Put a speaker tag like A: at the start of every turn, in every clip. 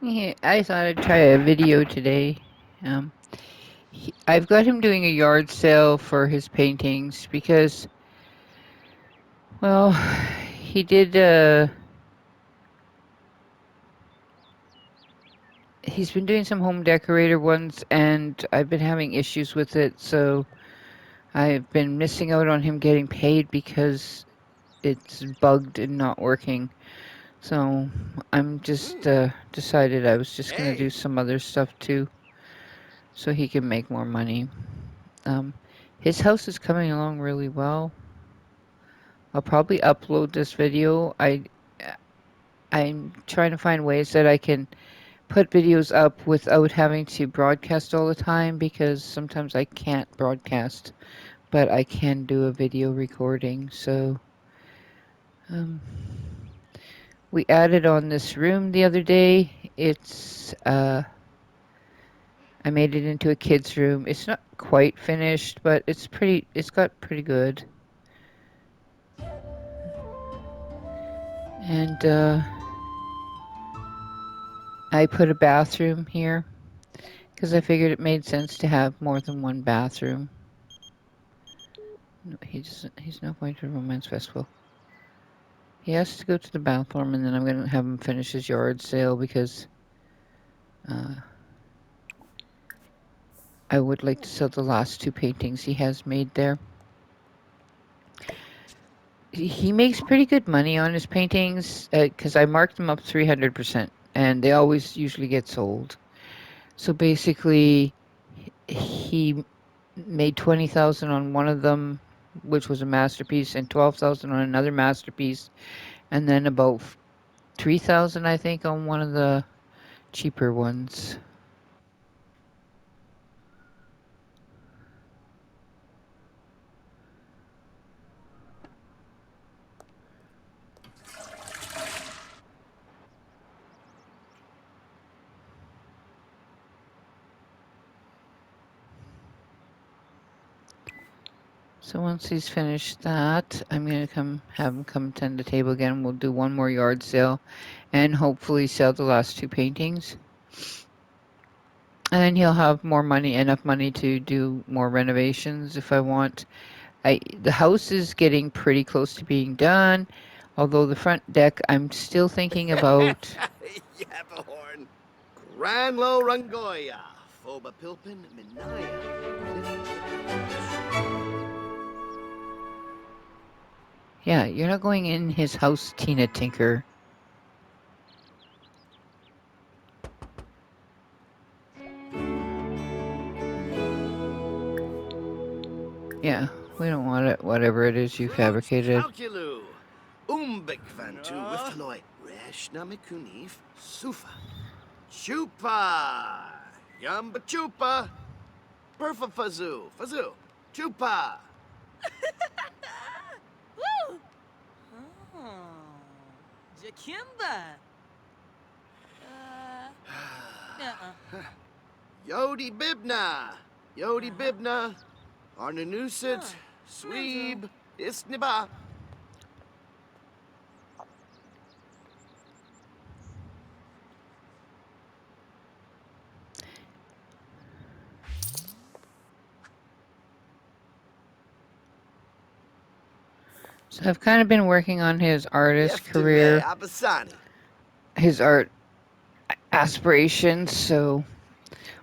A: Yeah, I thought I'd try a video today. Um, I've got him doing a yard sale for his paintings because, well, he did. He's been doing some home decorator ones, and I've been having issues with it. So I've been missing out on him getting paid because it's bugged and not working. So I'm just decided I was just gonna do
B: Hey,
A: some other stuff too, so he can make more money. Um, his house is coming along really well. I'll probably upload this video. I'm trying to find ways that I can put videos up without having to broadcast all the time because sometimes I can't broadcast, but I can do a video recording. So um, we added on this room the other day. I made it into a kid's room. It's not quite finished, but it's got pretty good. And I put a bathroom here because I figured it made sense to have more than one bathroom. No, he doesn't. He's not going to the romance festival. He has to go to the bathroom, and then I'm going to have him finish his yard sale because uh, I would like to sell the last two paintings he has made there. He makes pretty good money on his paintings because I marked them up 300%, and they always usually get sold. So basically, he made 20,000 on one of them, which was a masterpiece, and 12,000 on another masterpiece, and then about 3,000, I think, on one of the cheaper ones. So once he's finished that, I'm gonna come have him come tend the table again. We'll do one more yard sale, and hopefully sell the last two paintings. And then he'll have more money, enough money to do more renovations if I want. The house is getting pretty close to being done, although the front deck I'm still thinking about.
B: Yabahorn. Granlo Rangoya. Foba Pilpin Minaya.
A: Yeah, you're not going in his house, Tina Tinker. Yeah, we don't want it, whatever it is you
B: Roots
A: fabricated.
B: Calculu. Umbik Vantu Wiftaloi. Reshna Mikunif. Sufa. Chupa. Yamba Chupa. Perfa Fazoo. Fazoo. Chupa.
C: Woo! Oh, Jakimba. Uh-uh.
B: Yodi Bibna. Yodi Bibna. Arnanusit. Sweeb. Isniba.
A: So I've kind of been working on his artist
B: Yeftime
A: career,
B: Abasani.
A: his art aspirations. So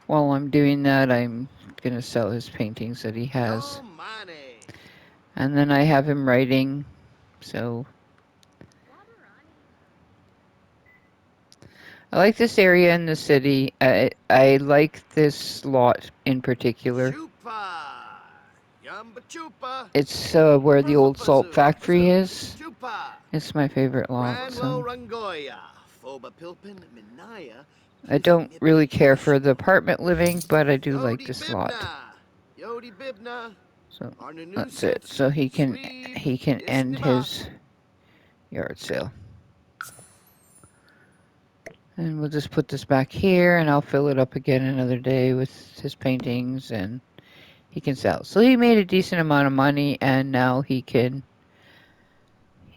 A: while I'm doing that, I'm gonna sell his paintings that he has,
B: Yo money.
A: and then I have him writing. So I like this area in the city. I like this lot in particular.
B: Chupa. Yamba Chupa.
A: It's where the
B: Perfa
A: old salt
B: Fazoo.
A: factory
B: Fazoo.
A: is.
B: Chupa.
A: It's my favorite lot.
B: Granlo
A: So
B: Rangoya. Foba Pilpin Minaya.
A: I don't really care for the apartment living, but I do like
B: Yodi
A: this lot.
B: Bibna. Yodi Bibna.
A: So that's it.
B: Arnanusit.
A: So
B: Sweeb.
A: he can end
B: Isniba.
A: his yard sale. And we'll just put this back here and I'll fill it up again another day with his paintings and he can sell. So he made a decent amount of money and now he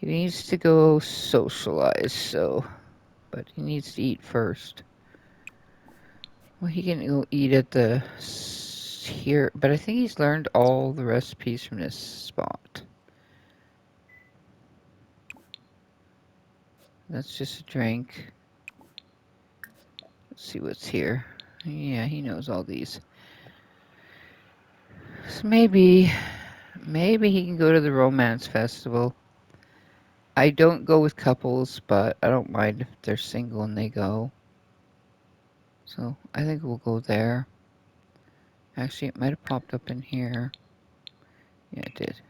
A: needs to go socialize, so but he needs to eat first. Well, he can go eat at the here, but I think he's learned all the recipes from this spot. That's just a drink. Let's see what's here. Yeah, he knows all these. So maybe he can go to the romance festival. I don't go with couples, but I don't mind if they're single and they go. So I think we'll go there. Actually, it might have popped up in here. Yeah, it did.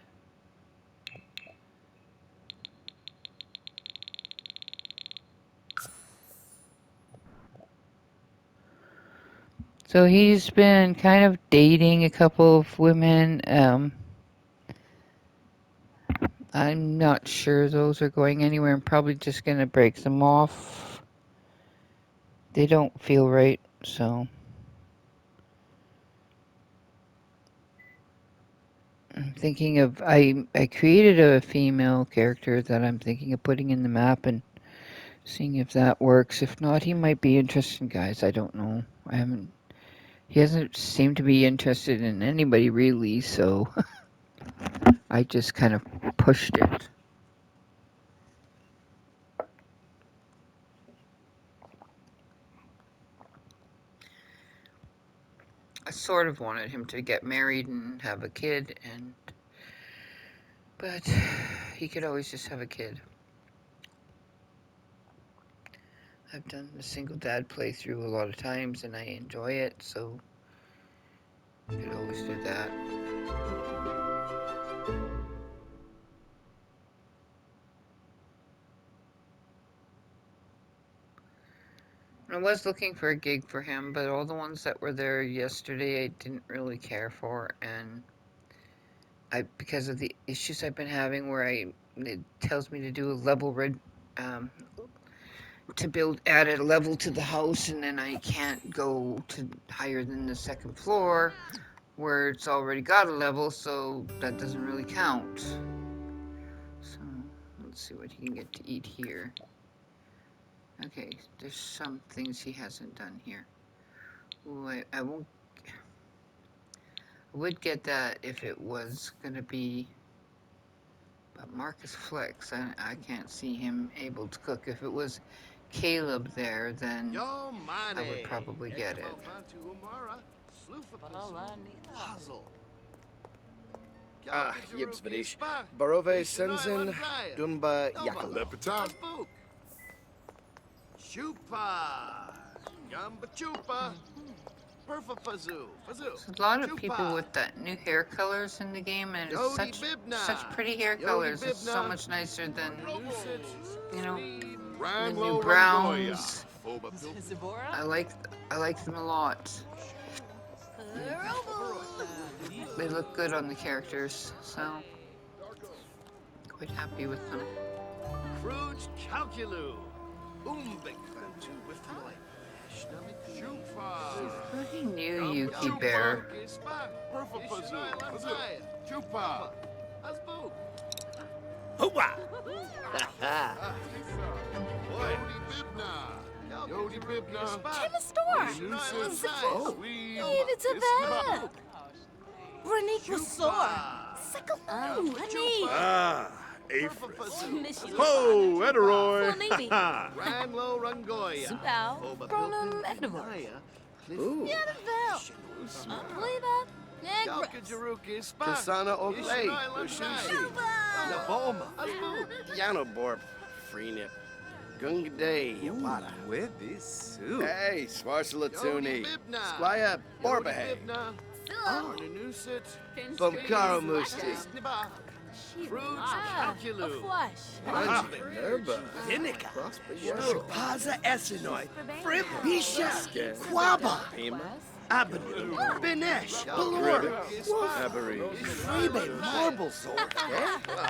A: So he's been kind of dating a couple of women. I'm not sure those are going anywhere. I'm probably just going to break them off. They don't feel right, so I'm thinking of I created a female character that I'm thinking of putting in the map and seeing if that works. If not, he might be interested in guys. I don't know. He hasn't seemed to be interested in anybody really, so I just kind of pushed it. I sort of wanted him to get married and have a kid, but he could always just have a kid. I've done the single dad playthrough a lot of times and I enjoy it, so you could always do that. I was looking for a gig for him, but all the ones that were there yesterday I didn't really care for, and because of the issues I've been having where it tells me to do a level to add a level to the house, and then I can't go to higher than the second floor where it's already got a level, so that doesn't really count. So let's see what he can get to eat here. Okay, there's some things he hasn't done here. Ooh, I won't. I would get that if it was gonna be, but Marcus Flex, I can't see him able to cook. If it was Caleb there, then
B: Yo,
A: I would probably get it.
B: Yibs Vadish. Barove Senzen, Dumba Yakala. Chupa. Yamba Chupa. Perfect Fazoo.
A: There's a lot of people with that new hair colors in the game, and it's such pretty hair colors. It's so much nicer than, you know, the new browns. I like them a lot. They look good on the characters, so quite happy with them.
B: Crude Calculu. Umbik Fantu with Moy.
A: Who knew Yuki Bear?
B: Yodi Bibna.
C: In the store. It's a food. It's a bed. Renique was sore. Sickle. Oh, honey.
B: Aphrys.
C: Ho,
B: Ederoy.
C: Fonibi.
B: Ranlo Rangoya.
C: Supau. Bronum Edward.
B: Ooh.
C: Yadavel. Pleba. Negres.
B: Kasana Oglay. Ushushi. Naboma. Yanoborp. Freenip. Gungaday. Yawada.
D: With this soup.
B: Hey, Svarsalatuni. Squire Borbahay. Bumkaro Musti. Fruits Calculu.
C: Flush.
B: Vinica. Paza Essenoi. Fribisha. Quaba. Abadu. Binesh. Balor. Freebe Marble Sword.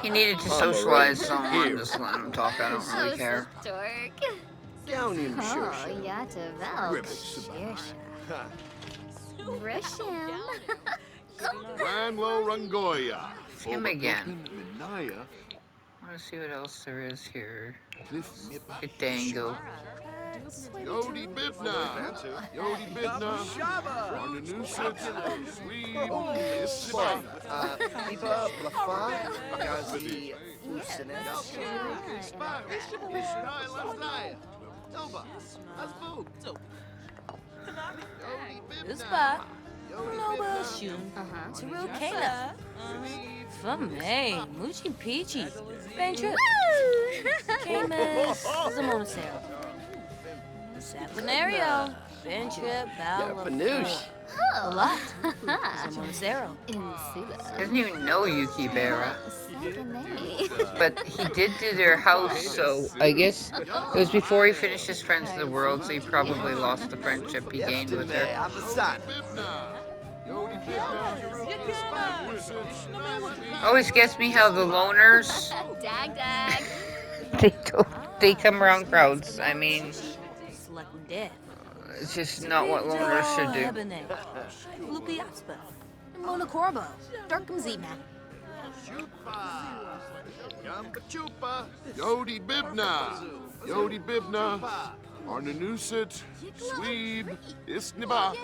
A: He needed to socialize someone. Just let him talk. I don't really care.
E: Stork.
B: Downium
E: Oh,
B: Shusha.
E: Yata Vel. Grisham.
F: Ranlo Rangoya.
A: Him again.
F: Minaya.
A: I want to see what else there is here.
F: Cliff
A: Dango.
D: Yodi Bibna. Yodi Bibna. On the new set. Sweet. Issiba.
B: Iba, Blafa, Gazi, Usenes.
C: Uspa. Noba Shun. Turu Kayla. Fame. Muchi Peachy. Bentra. Camus. Zamonacero. Saponario. Bentra.
B: Panouche.
C: A lot. Zamonacero.
A: Doesn't even know Yuki Berra.
E: Saganay.
A: But he did do their house, so I guess it was before he finished his Friends of the World, so he probably lost the friendship he gained with her.
B: Abasan.
D: Yodi Bibna.
A: Always gets me how the loners,
E: Dag dag.
A: they come around crowds. I mean,
C: Select death.
A: it's just not what loners should do.
C: Lupi Aspa. Mona Corbo. Darkham Zima.
D: Yamba Chupa. Yodi Bibna. Yodi Bibna. On the new set. Sweeb. Isniba.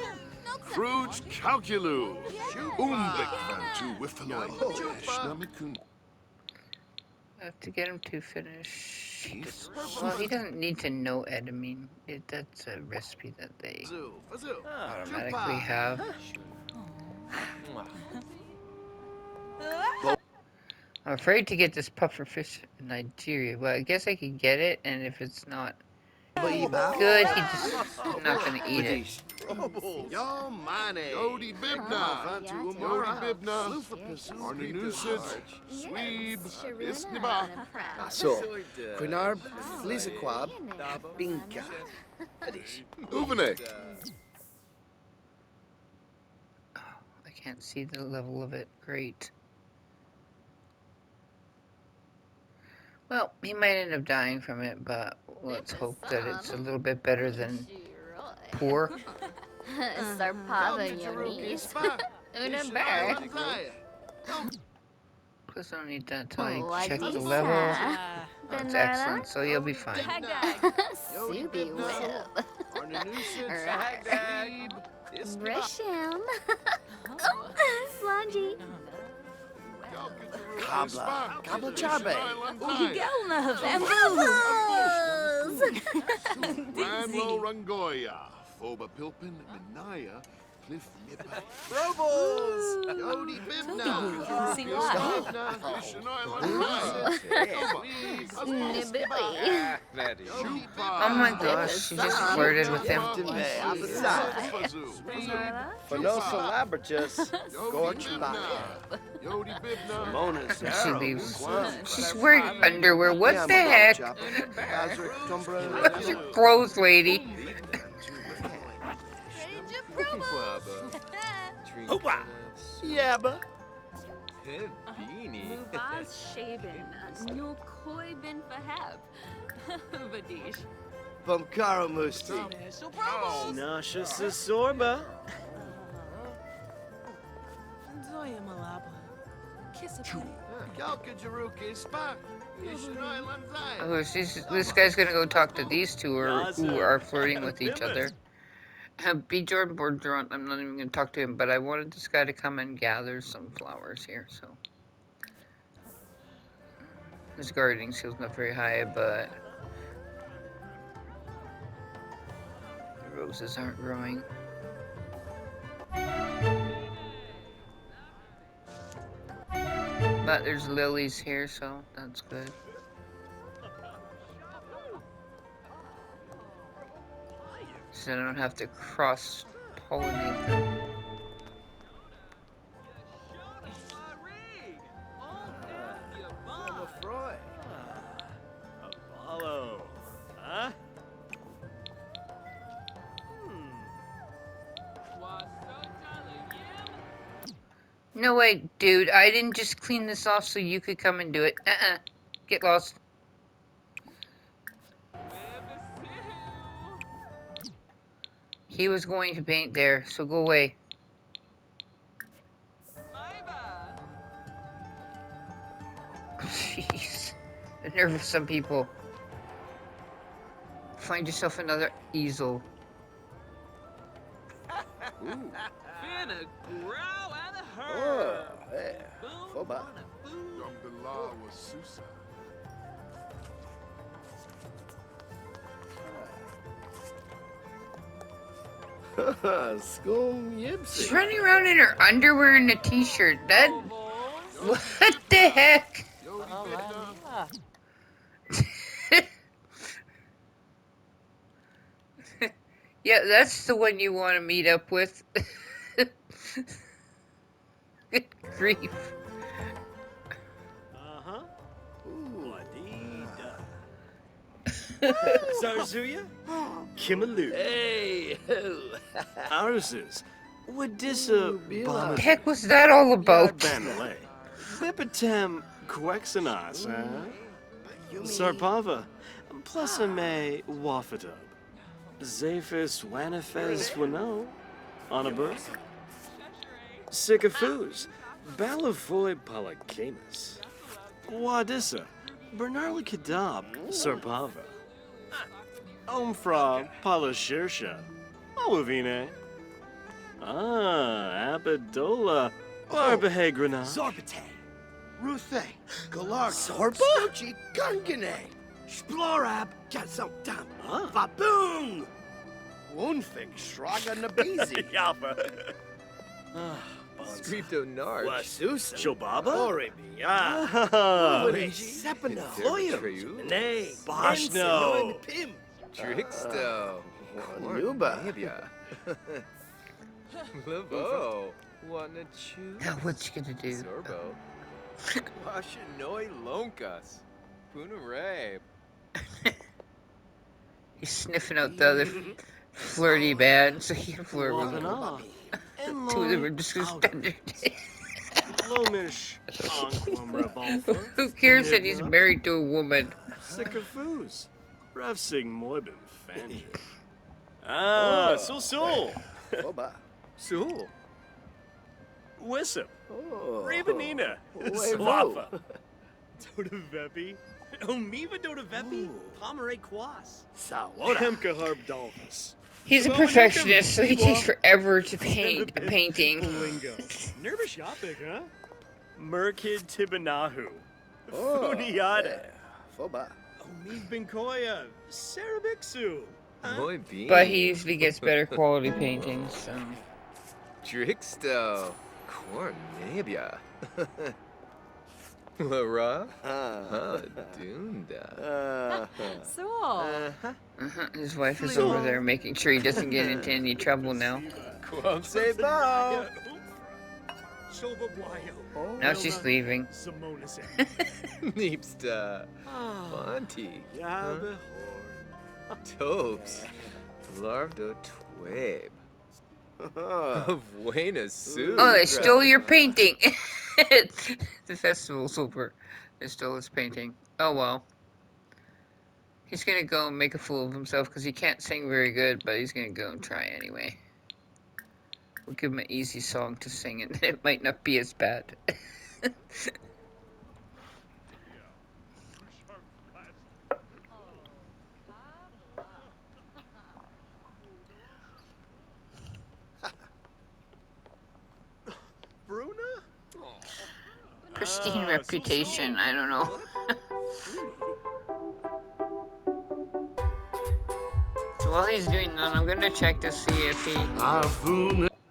D: Fruge Calculu. Umbek Vantu Wiffalo. Shnamikun.
A: I have to get him to finish. Well, he doesn't need to know edamine. That's a recipe that they automatically have. I'm afraid to get this puffer fish in Nigeria. Well, I guess I could get it, and if it's not good, he's just not gonna eat it.
B: Yo, money.
D: Yodi Bibna. Yodi Bibna. On the new set. Sweeb. Isniba.
B: So, Quinarb, Flizaquab, Binka.
D: Uvene.
A: I can't see the level of it. Great. Well, he might end up dying from it, but let's hope that it's a little bit better than poor.
E: Sarpava Yamis. Una Burr.
A: Plus, I don't need that till
E: Oh,
A: I check the
E: Adisa.
A: level. That's excellent, so you'll be fine.
E: Subi Whip.
D: On the new set.
E: Right.
D: Sweeb.
E: Risham. Slangy.
B: Kabla. Kabla Chabe.
C: Uhigelna.
D: Ramlo Rangoya. Foba Pilpin. Minaya. Cliff Nipper.
B: Robles.
D: Yodi Bibna.
C: See why.
E: Nibbly.
A: Oh my gosh, she just flirted with him.
B: Fanosa Labratus. Gorge Baka.
D: Yodi Bibna.
B: Mona's
A: She
B: Arrow.
A: leaves. She's wearing underwear. What the heck? She's a gross lady.
B: Hoopa. Yabba.
F: Mubaz Shaben, no koi bin fahab. Vadish.
B: Bumkaro Musti. Nasha Sorba.
C: Zoya Malaba. Kiss a
A: Oh, this guy's gonna go talk to these two who are flirting with each other. B. Jordan Borderon, I'm not even gonna talk to him, but I wanted this guy to come and gather some flowers here, so. His gardening skill's not very high, but the roses aren't growing. But there's lilies here, so that's good. So I don't have to cross-pollinate them.
G: Apollo. Huh?
A: No way, dude. I didn't just clean this off so you could come and do it. Get lost. He was going to paint there, so go away. Jeez. The nerve of some people. find yourself another easel.
G: Finna grow and a
B: Oh,
G: herb.
B: yeah. Foba.
D: Alhamdulillah was Susa.
B: Scum
A: She's
B: Yipsy.
A: running around in her underwear and a t-shirt. That... What the heck? Yeah, that's the one you want to meet up with. Good grief.
G: Uh-huh.
B: Ooh.
G: Wadida. Zarzuya? Kimalu.
B: Hey.
G: Arses. Wadissa
B: Bila.
A: What the heck was that all about?
G: Banale. Bipitem Quexanas, Sarpava. Plusame Wafadub. Zephys Wanifes Wano. Onabur. Sycophus. Balavoy Palacamus. Wadissa. Bernarla Kadab. Sarpava. Omfra Palashirsha. Awavine. Abidola. Barbahegrana.
B: Zorbate. Ruthe. Galar. Zorba? Snochi Gungane. Splorab. Gazotam. Baboon. Woonfig. Shraga Nabizi.
G: Yalpa.
B: Scripto Narj. Wasusa.
G: Shobaba?
B: Orebi.
G: Ah.
B: Sepana. Floyum. Nay.
G: Boshno.
B: Pim.
H: Tricksto.
B: Nuba.
H: Lavo. Wanna chew?
A: Now what's she gonna do?
H: Zorbo. Washinoi Lonkas. Punarabe.
A: He's sniffing out the other flirty band so he can flirt with them. Two of them are just gonna spend their day.
G: Lomish. Anquam Revolver.
A: Who cares that he's married to a woman?
G: Sycophus. Revsing Moibin Fanny. Ah, Sul.
B: Oba.
H: Sul.
G: Wissip.
B: Oh.
G: Rabanina. Swafa. Dodavepi. Omiva Dodavepi. Pomeray Quas.
B: Sawoda.
G: Hemka Harb Dolphus.
A: He's a perfectionist, so he takes forever to paint a painting.
G: Nervous shopping, huh? Merkid Tibanahu.
B: Oh,
G: Funiata.
B: Foba.
G: Omiv Binkoya. Sarabixu.
H: Moi bean.
A: But he usually gets better quality paintings, so...
H: Tricksto. Cornabia. Lara. Dunda.
F: So.
A: His wife is over there making sure he doesn't get into any trouble now.
H: Quam say bow.
A: Now she's leaving.
H: Neepsta. Fonty. Topes. Larvdo Twabe. Buena Sue.
A: Oh, they stole your painting! The festival's over. They stole his painting. Oh well. He's gonna go and make a fool of himself because he can't sing very good, but he's gonna go and try anyway. We'll give him an easy song to sing and it might not be as bad.
G: Bruna?
A: Pristine reputation, I don't know. So while he's doing that, I'm gonna check to see if he...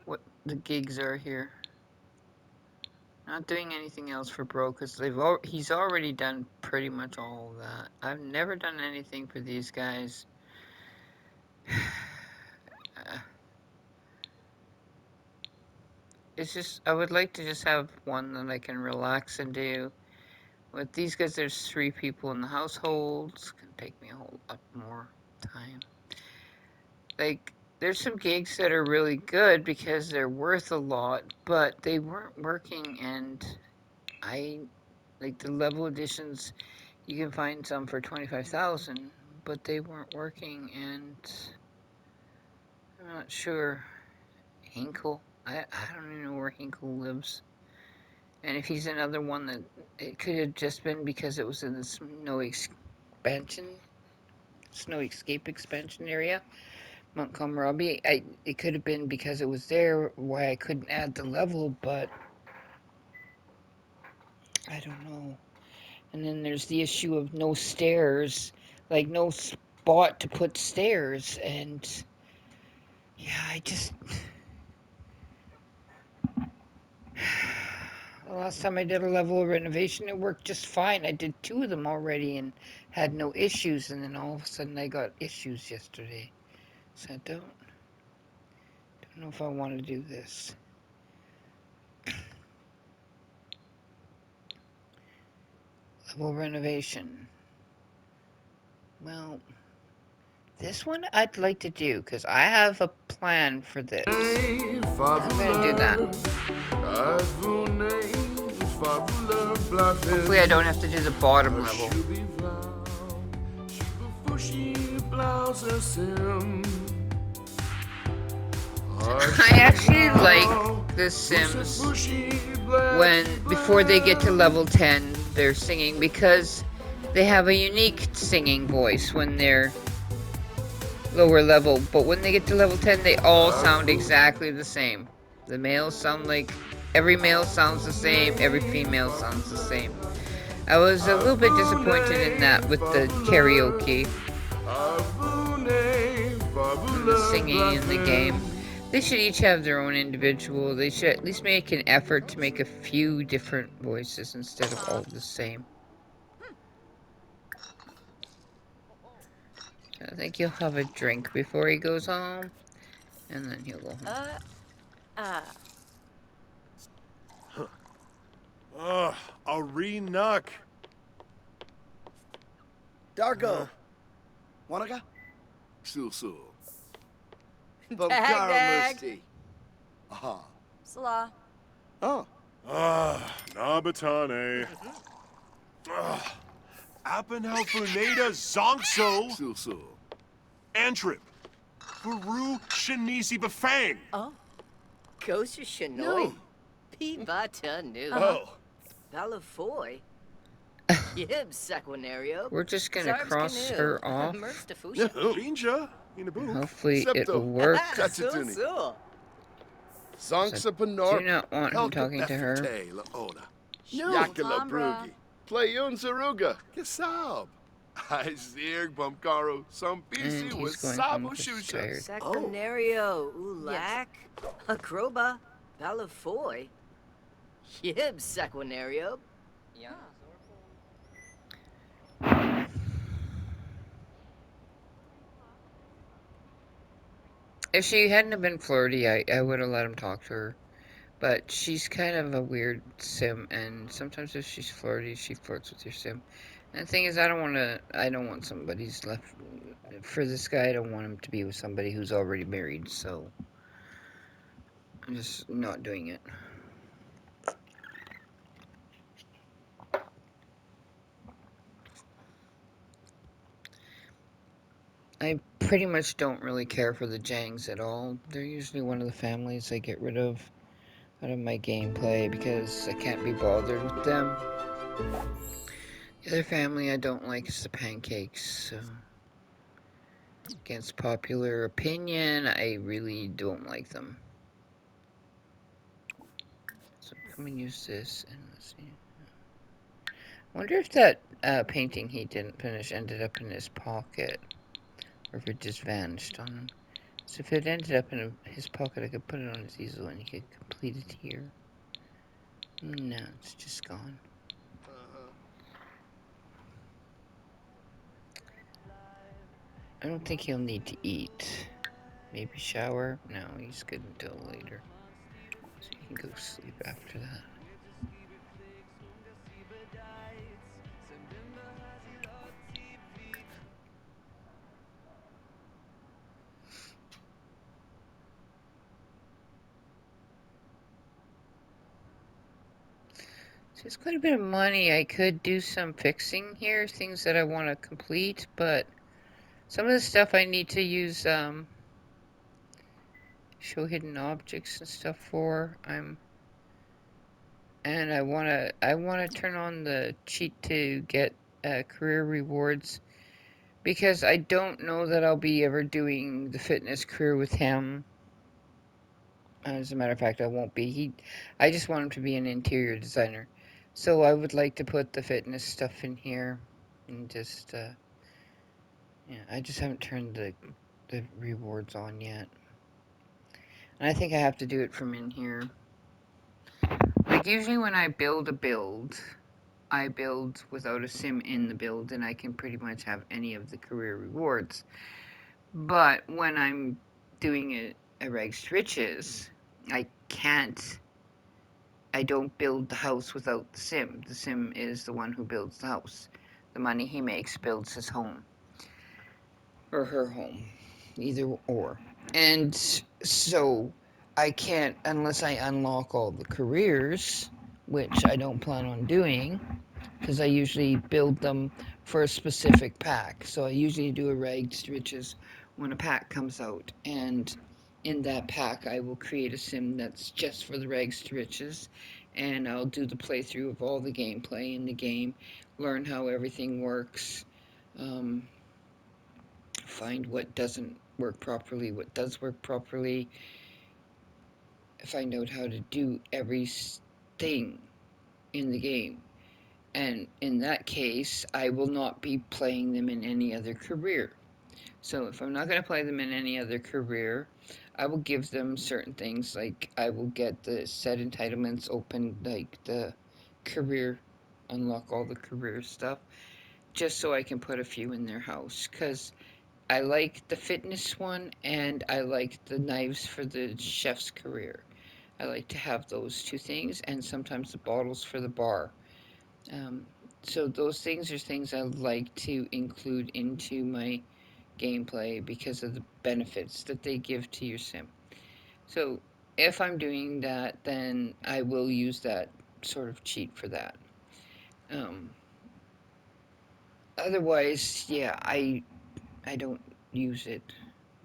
A: what the gigs are here. Not doing anything else for Bro, because he's already done pretty much all of that. I've never done anything for these guys. It's just, I would like to just have one that I can relax and do. With these guys, there's 3 people in the household. It's gonna take me a whole lot more time. Like, there's some gigs that are really good because they're worth a lot, but they weren't working, and like the level editions, you can find some for 25,000, but they weren't working, and I'm not sure. Hinkle. I don't even know where Hinkle lives. And if he's another one that it could have just been because it was in this no expansion Snow Escape expansion area, Mount Kohlrabi. It could have been because it was there why I couldn't add the level, but I don't know. And then there's the issue of no stairs, like no spot to put stairs, and yeah, the last time I did a level of renovation, it worked just fine. I did 2 of them already and had no issues, and then all of a sudden I got issues yesterday. So I don't know if I want to do this. Level renovation. Well, this one I'd like to do because I have a plan for this. I'm gonna do that. Hopefully I don't have to do the bottom level. I actually like The Sims before they get to level 10, they're singing, because they have a unique singing voice when they're lower level, but when they get to level 10, they all sound exactly the same. The males sound like, every male sounds the same, every female sounds the same. I was a little bit disappointed in that with the karaoke. And the singing in the game. They should each have their own individual. They should at least make an effort to make a few different voices instead of all the same. I think he'll have a drink before he goes home, and then he'll go home.
D: A re-nuck.
B: Dargo. Wanaga?
D: Sul.
C: Dag.
B: Musti. Aha.
C: Salah.
B: Oh.
D: Nabatane. Appenhalfuneda Zonkso. Sul. Antrip. Baru Shanisi Bafang.
C: Oh.
I: Kosher Shanoi. Pibata Nu.
D: Oh.
I: Balafoy. Yib Sequinario.
A: We're just gonna cross her off.
D: Rinja.
A: Hopefully it will work. I do not want him talking to her.
B: Yakala Brugi. Playun Zaruga. Kisab. Izir Bumkaro. Some BC with Sabu Shusha.
I: Sequinario. Ulak. Akroba. Balafoy. Yib Sequinario. Yeah.
A: If she hadn't have been flirty, I would have let him talk to her. But she's kind of a weird sim, and sometimes if she's flirty, she flirts with your sim. And the thing is, I don't want somebody's left, for this guy, I don't want him to be with somebody who's already married, so I'm just not doing it. I pretty much don't really care for the Jangs at all. They're usually one of the families I get rid of out of my gameplay because I can't be bothered with them. The other family I don't like is the Pancakes. So, against popular opinion, I really don't like them. So I'm gonna use this and let's see. I wonder if that painting he didn't finish ended up in his pocket. Or if it just vanished on him. So if it ended up in his pocket, I could put it on his easel and he could complete it here. No, it's just gone. I don't think he'll need to eat. Maybe shower? No, he's good until later. So he can go sleep after that. It's quite a bit of money. I could do some fixing here, things that I want to complete, but some of the stuff I need to use show hidden objects and stuff for. And I want to turn on the cheat to get career rewards Because I don't know that I'll be ever doing the fitness career with him. As a matter of fact, I won't be. I just want him to be an interior designer. So I would like to put the fitness stuff in here. And just, yeah, I just haven't turned the rewards on yet. And I think I have to do it from in here. Like, usually when I build a build, I build without a sim in the build, and I can pretty much have any of the career rewards. But when I'm doing a Rags to Riches, I can't. I don't build the house without the sim. The sim is the one who builds the house. The money he makes builds his home. Or her home. Either or. And so I can't, unless I unlock all the careers, which I don't plan on doing, because I usually build them for a specific pack. So I usually do a Rags to Riches when a pack comes out, and in that pack I will create a sim that's just for the Rags to Riches, and I'll do the playthrough of all the gameplay in the game, learn how everything works, find what doesn't work properly, what does work properly, find out how to do every thing in the game. And in that case, I will not be playing them in any other career. So if I'm not going to play them in any other career, I will give them certain things, like I will get the set entitlements open, like the career, unlock all the career stuff, just so I can put a few in their house. Because I like the fitness one, and I like the knives for the chef's career. I like to have those two things, and sometimes the bottles for the bar. So those things are things I like to include into my gameplay because of the benefits that they give to your sim. So if I'm doing that, then I will use that sort of cheat for that. Otherwise, yeah, I don't use it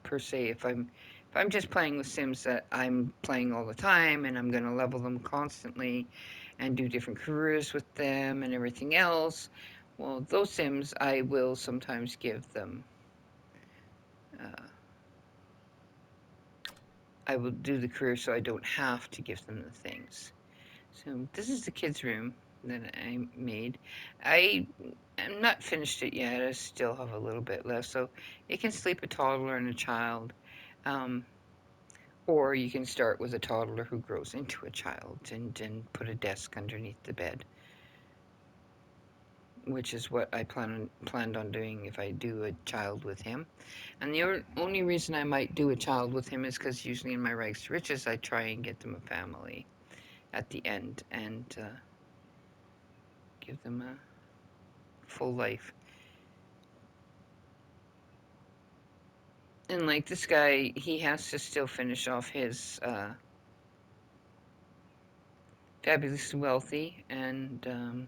A: per se. If I'm just playing with sims that I'm playing all the time and I'm going to level them constantly and do different careers with them and everything else, well, those sims I will sometimes give them. I will do the career so I don't have to give them the things. So this is the kids' room that I made. I'm not finished it yet. I still have a little bit left. So it can sleep a toddler and a child. Or you can start with a toddler who grows into a child and put a desk underneath the bed, which is what I planned on doing if I do a child with him. And the only reason I might do a child with him is because usually in my Rags to Riches I try and get them a family at the end and give them a full life. And like this guy, he has to still finish off his Fabulously Wealthy and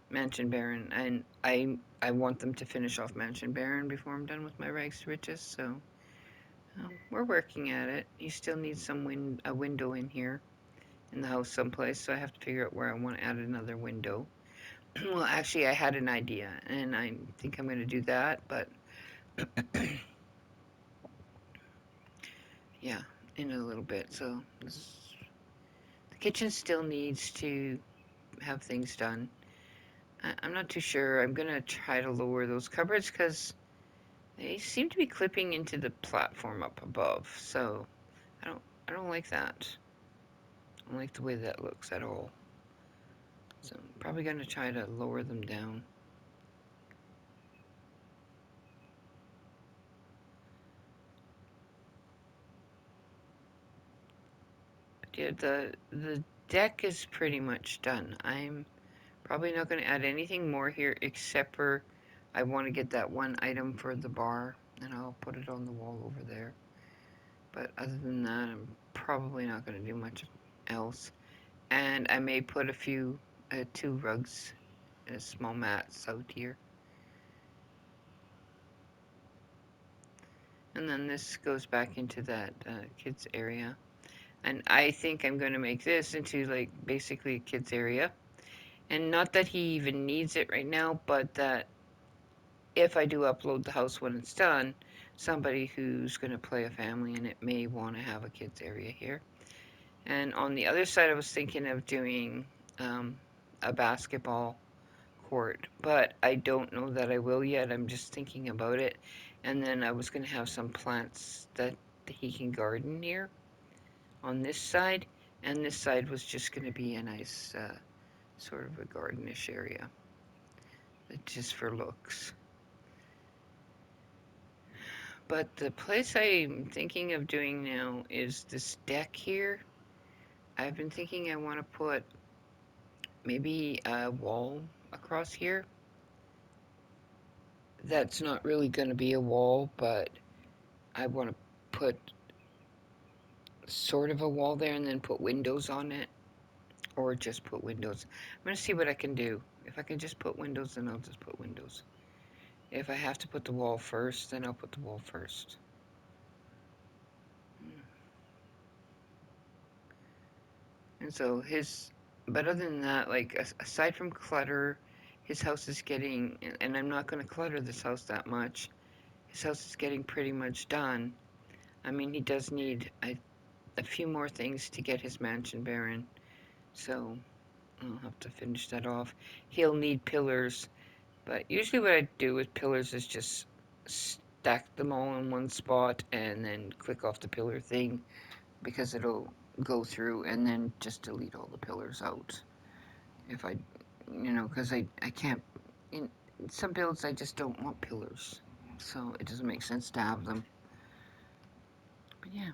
A: Mansion Baron, and I want them to finish off Mansion Baron before I'm done with my Rags to Riches, so we're working at it. He still needs a window in here in the house someplace, so I have to figure out where I want to add another window. Well, actually, I had an idea, and I think I'm going to do that, but yeah, in a little bit. So the kitchen still needs to have things done. I'm not too sure. I'm going to try to lower those cupboards because they seem to be clipping into the platform up above, so I don't like that. I don't like the way that looks at all. So I'm probably going to try to lower them down. But yeah, the deck is pretty much done. I'm probably not going to add anything more here except for I want to get that one item for the bar, and I'll put it on the wall over there. But other than that, I'm probably not going to do much else. And I may put a few, 2 rugs, small mats out here. And then this goes back into that kids area. And I think I'm going to make this into like basically a kids area. And not that he even needs it right now, but that if I do upload the house when it's done, somebody who's going to play a family in it may want to have a kids area here. And on the other side, I was thinking of doing a basketball court, but I don't know that I will yet. I'm just thinking about it. And then I was going to have some plants that he can garden near on this side, and this side was just going to be a nice sort of a gardenish area, just for looks. But the place I'm thinking of doing now is this deck here. I've been thinking I want to put maybe a wall across here. That's not really going to be a wall, but I want to put sort of a wall there and then put windows on it, or just put windows. I'm going to see what I can do. If I can just put windows, then I'll just put windows. If I have to put the wall first, then I'll put the wall first. And so but other than that, like, aside from clutter, his house is getting, and I'm not going to clutter this house that much, his house is getting pretty much done. I mean, he does need a few more things to get his mansion barren, so I'll have to finish that off. He'll need pillars, but usually what I do with pillars is just stack them all in one spot and then click off the pillar thing, because it'll go through, and then just delete all the pillars out. If I, because I can't, in some builds I just don't want pillars, so it doesn't make sense to have them. But yeah,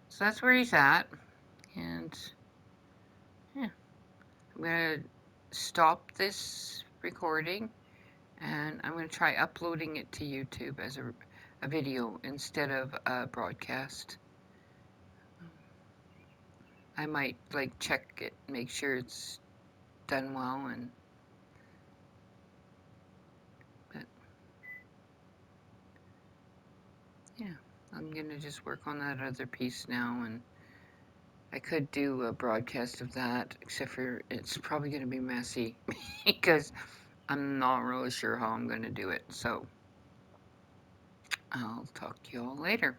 A: so that's where he's at, and yeah, I'm gonna stop this recording, and I'm gonna try uploading it to YouTube as a video instead of a broadcast. I might like check it, make sure it's done well, but yeah, I'm gonna just work on that other piece now, and I could do a broadcast of that, except for it's probably gonna be messy because I'm not really sure how I'm gonna do it, so I'll talk to you all later.